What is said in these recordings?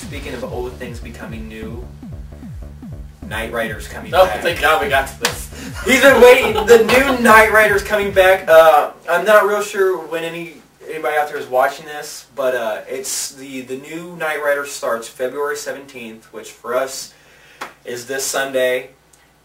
Speaking of old things becoming new, Knight Rider's coming back. back. Thank God we got to this. He's been waiting. The new Knight Rider's coming back. I'm not real sure when anybody out there is watching this, but it's the new Knight Rider starts February 17th, which for us is this Sunday.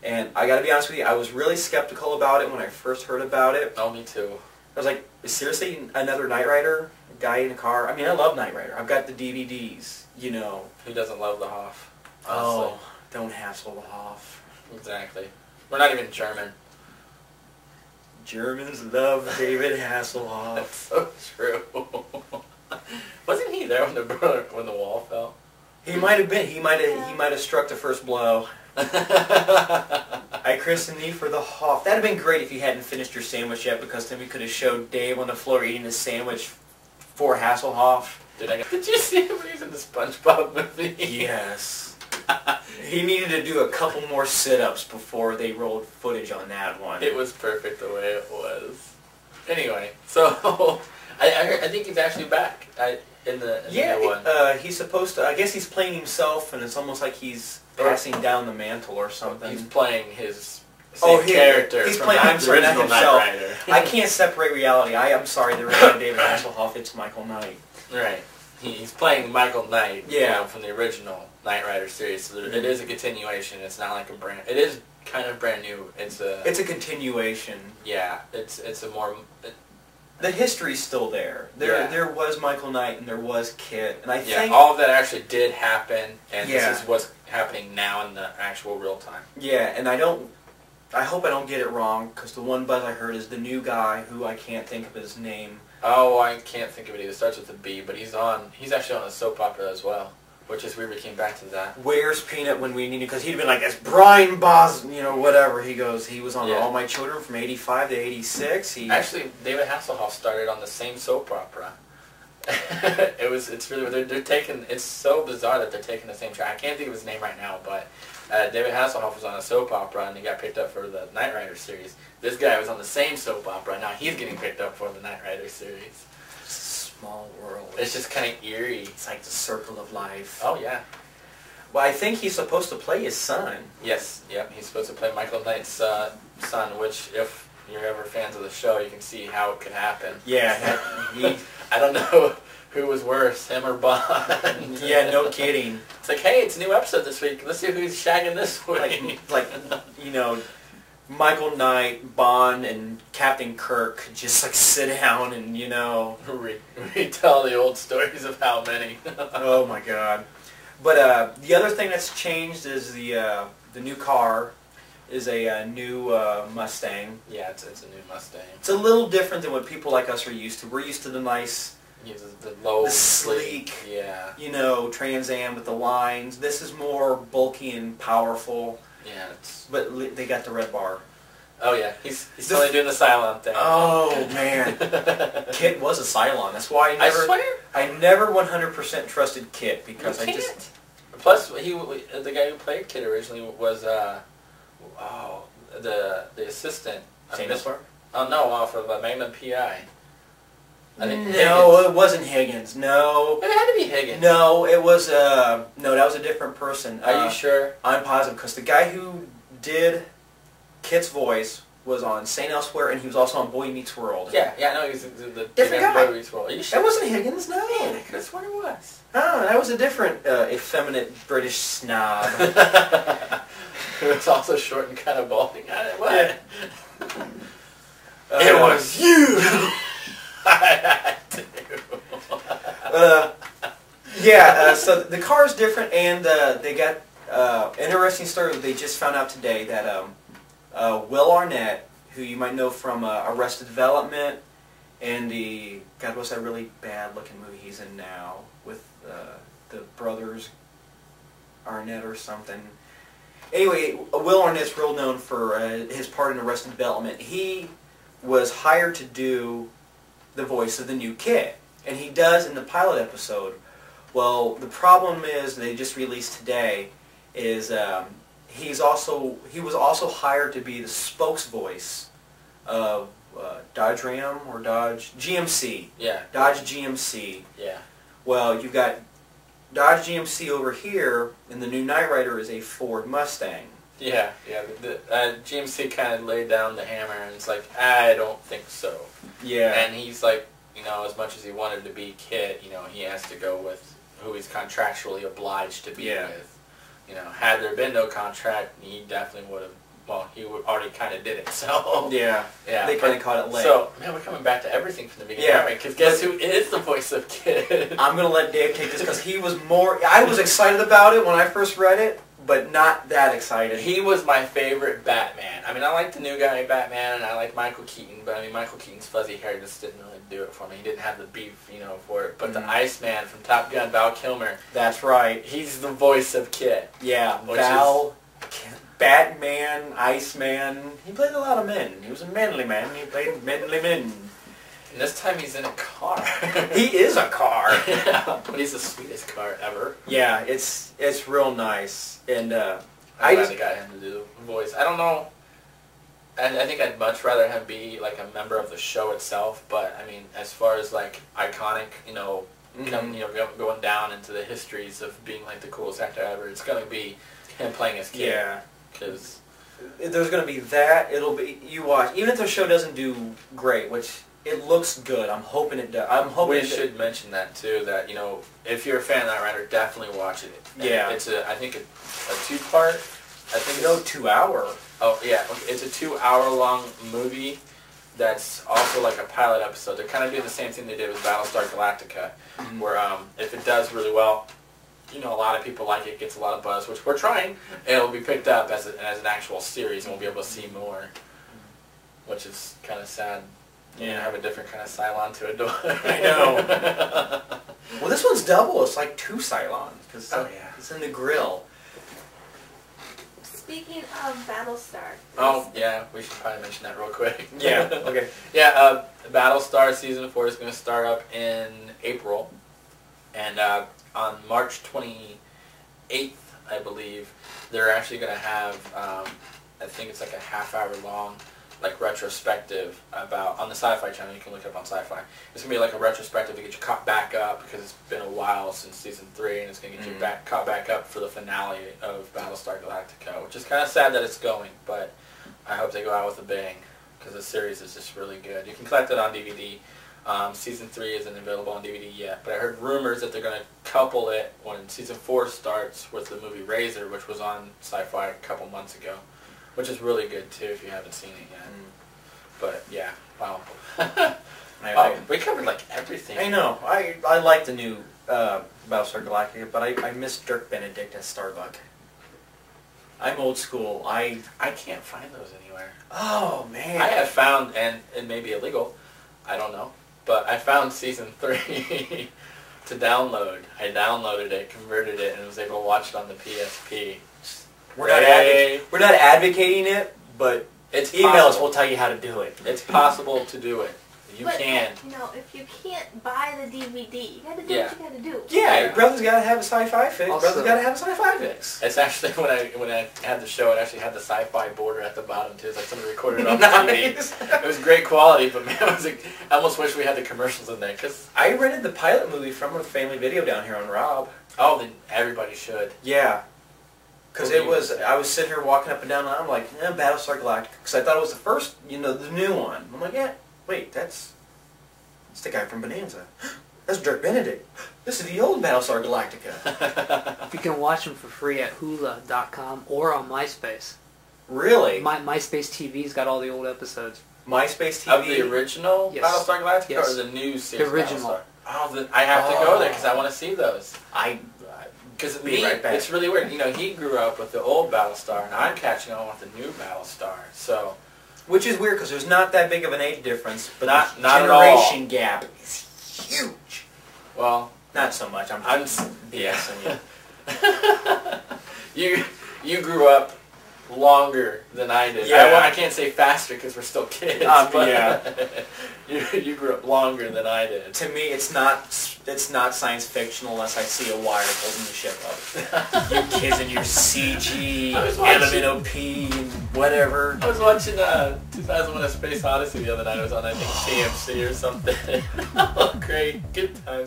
And I gotta be honest with you, I was really skeptical about it when I first heard about it. Oh, me too. I was like, seriously, another Knight Rider? A guy in a car? I mean, I love Knight Rider. I've got the DVDs, you know. Who doesn't love the Hoff? Honestly. Oh, don't hassle the Hoff. Exactly. We're not even German. Germans love David Hasselhoff. That's so true. Wasn't he there when the wall fell? He might have been. He might have struck the first blow. I christened thee for the Hoff. That'd have been great if you hadn't finished your sandwich yet, because then we could have showed Dave on the floor eating his sandwich for Hasselhoff. Did you see him when he was in the SpongeBob movie? Yes. He needed to do a couple more sit-ups before they rolled footage on that one. It was perfect the way it was. Anyway, so I think he's actually back in the new one. He's supposed to. I guess he's playing himself, and it's almost like he's passing down the mantle or something. He's playing his same character. He's from playing. the I'm sorry, not original himself. Knight Rider. I can't separate reality. I'm sorry, there is no David Hasselhoff. It's Michael Knight. Right. He's playing Michael Knight. Yeah. From the original Knight Rider series. So it is a continuation. It's not like a brand. It is kind of brand new. It's a continuation. Yeah. It's a more. The history's still there. There was Michael Knight and there was Kit, and I think all of that actually did happen, and this is what's happening now in the actual real time. Yeah, and I hope I don't get it wrong, because the one buzz I heard is the new guy who I can't think of his name. Oh, I can't think of it either. It starts with a B, but he's actually on a soap opera as well, which is weird we came back to that. Where's Peanut when we need it? Because he'd been like, it's Brian Bos, whatever. He goes, he was on All My Children from 85 to 86. Actually, David Hasselhoff started on the same soap opera. It's really, they're taking, it's so bizarre that they're taking the same track. I can't think of his name right now, but David Hasselhoff was on a soap opera and he got picked up for the Knight Rider series. This guy was on the same soap opera, now he's getting picked up for the Knight Rider series. Small world. It's just kind of eerie. It's like the circle of life. Oh, yeah. Well, I think he's supposed to play his son. Yes, yep. He's supposed to play Michael Knight's son, which, if you're ever fans of the show, you can see how it could happen. Yeah. I don't know who was worse, him or Bond. Yeah, no kidding. It's like, hey, it's a new episode this week. Let's see who's shagging this week. Like, Michael Knight, Bond, and Captain Kirk just sit down and retell the old stories of how many. Oh my God! But the other thing that's changed is the new car is a new Mustang. Yeah, it's a new Mustang. It's a little different than what people like us are used to. We're used to the nice. The low, the sleek, Trans Am with the lines. This is more bulky and powerful. Yeah, but they got the red bar. Oh yeah, he's totally doing the Cylon thing. Oh man, Kit was a Cylon. That's why I never 100% trusted Kit, because I just. Plus, the guy who played Kit originally was the assistant. Oh no, for the Magnum PI. No, it wasn't Higgins. No. It had to be Higgins. No, it was, no, that was a different person. Are you sure? I'm positive, because the guy who did Kit's voice was on St. Elsewhere, and he was also on Boy Meets World. Yeah, I know, he was the different guy. Boy Meets World. Are you sure? That wasn't Higgins, no. Man, I could have sworn it was. Oh, that was a different effeminate British snob. Who was also short and kind of balding. What? Yeah. It was you! So the car is different, and they got interesting story. They just found out today that Will Arnett, who you might know from Arrested Development, and God, what's that really bad-looking movie he's in now with the brothers Arnett or something. Anyway, Will Arnett's real known for his part in Arrested Development. He was hired to do the voice of the new Kit, and he does in the pilot episode. Well, the problem is, they just released today, is he was also hired to be the spokes voice of Dodge Ram or Dodge GMC. Yeah. Dodge GMC. Yeah. Well, you've got Dodge GMC over here, and the new Knight Rider is a Ford Mustang. Yeah. The GMC kind of laid down the hammer, and it's like, I don't think so. Yeah. And he's like, you know, as much as he wanted to be Kit, you know, he has to go with who he's contractually obliged to be with. You know, had there been no contract, he definitely would have. Well, he already kind of did it, so... Yeah. They kind of caught it late. So, man, we're coming back to everything from the beginning. Yeah. Because guess who is the voice of Kid? I'm going to let Dave take this because he was more... I was excited about it when I first read it, but not that excited. He was my favorite Batman. I mean, I like the new guy Batman, and I like Michael Keaton, but I mean, Michael Keaton's fuzzy hair just didn't really do it for me. He didn't have the beef, you know, for it. But the Iceman from Top Gun, Val Kilmer... That's right. He's the voice of Kid. Yeah, Val... Batman, Iceman, he played a lot of men. He was a manly man, he played manly men. And this time he's in a car. He is a car. Yeah, but he's the sweetest car ever. Yeah, it's real nice. And I'm glad they got him to do the voice. I don't know, I think I'd much rather him be like a member of the show itself, but I mean, as far as like iconic, you know, going down into the histories of being like the coolest actor ever, it's going to be him playing his Kid. Yeah. Because there's going to be that. It'll be, you watch, even if the show doesn't do great, which it looks good. I'm hoping it does. We should mention that too. That, you know, if you're a fan of Knight Rider, definitely watch it. Yeah. It's I think a 2-part. I think no 2 hour. Oh yeah, it's a 2-hour-long movie. That's also like a pilot episode. They're kind of doing the same thing they did with Battlestar Galactica, where if it does really well, you know, a lot of people like it, gets a lot of buzz, which we're trying. It'll be picked up as an actual series, and we'll be able to see more, which is kind of sad. You know, have a different kind of Cylon to adore. I know. Well, this one's double. It's like 2 Cylons. Cause it's in the grill. Speaking of Battlestar. Oh, yeah, we should probably mention that real quick. Yeah, okay. Yeah, Battlestar Season 4 is going to start up in April. And on March 28th, I believe, they're actually going to have, I think it's like a half-hour-long, like, retrospective about, on the Sci-Fi Channel. You can look it up on Sci-Fi. It's going to be like a retrospective to get you caught back up, because it's been a while since Season 3, and it's going to get you caught back up for the finale of Battlestar Galactica, which is kind of sad that it's going, but I hope they go out with a bang, because the series is just really good. You can collect it on DVD. Season 3 isn't available on DVD yet, but I heard rumors that they're going to couple it when Season 4 starts with the movie Razor, which was on Sci-Fi a couple months ago, which is really good too if you haven't seen it yet. But yeah, wow. We covered like everything. I know. I like the new Battlestar Galactica, but I miss Dirk Benedict as Starbuck. I'm old school. I can't find those anywhere. Oh man. I have found, and it may be illegal, I don't know, but I found Season 3 to download. I downloaded it, converted it, and was able to watch it on the PSP. We're not advocating it, but it's email us. We'll tell you how to do it. It's possible to do it. You can. You know, if you can't buy the DVD, you got to do what you got to do. Yeah, brother's got to have a Sci-Fi fix. Brother's got to have a Sci-Fi fix. It's actually when I had the show, it actually had the Sci-Fi border at the bottom too. It's like somebody recorded it on the TV. It was great quality, but man, I almost wish we had the commercials in there. Cause I rented the pilot movie from a Family Video down here on Rob. Oh, then everybody should. Yeah. Because I was sitting here walking up and down, and I'm like, Battlestar Galactica, because I thought it was the first, you know, the new one. I'm like, yeah, wait, that's the guy from Bonanza. That's Dirk Benedict. This is the old Battlestar Galactica. You can watch them for free at hula.com or on MySpace. Really? MySpace TV's got all the old episodes. MySpace TV? Of the original Battlestar Galactica or the new series? The original. Battlestar? Oh, I have to go there because I want to see those. Because right back. It's really weird. You know, he grew up with the old Battlestar, and I'm catching on with the new Battlestar. So, which is weird because there's not that big of an age difference, but not the generation gap is huge. Well, not so much. I'm just BSing you. You grew up longer than I did. Yeah. I can't say faster because we're still kids. But yeah. You grew up longer than I did. To me, it's not science fiction unless I see a wire holding the ship up. You kids and your CG, element OP, and whatever. I was watching 2001: A Space Odyssey the other night. It was on, I think, TMC or something. Oh, great. Good times.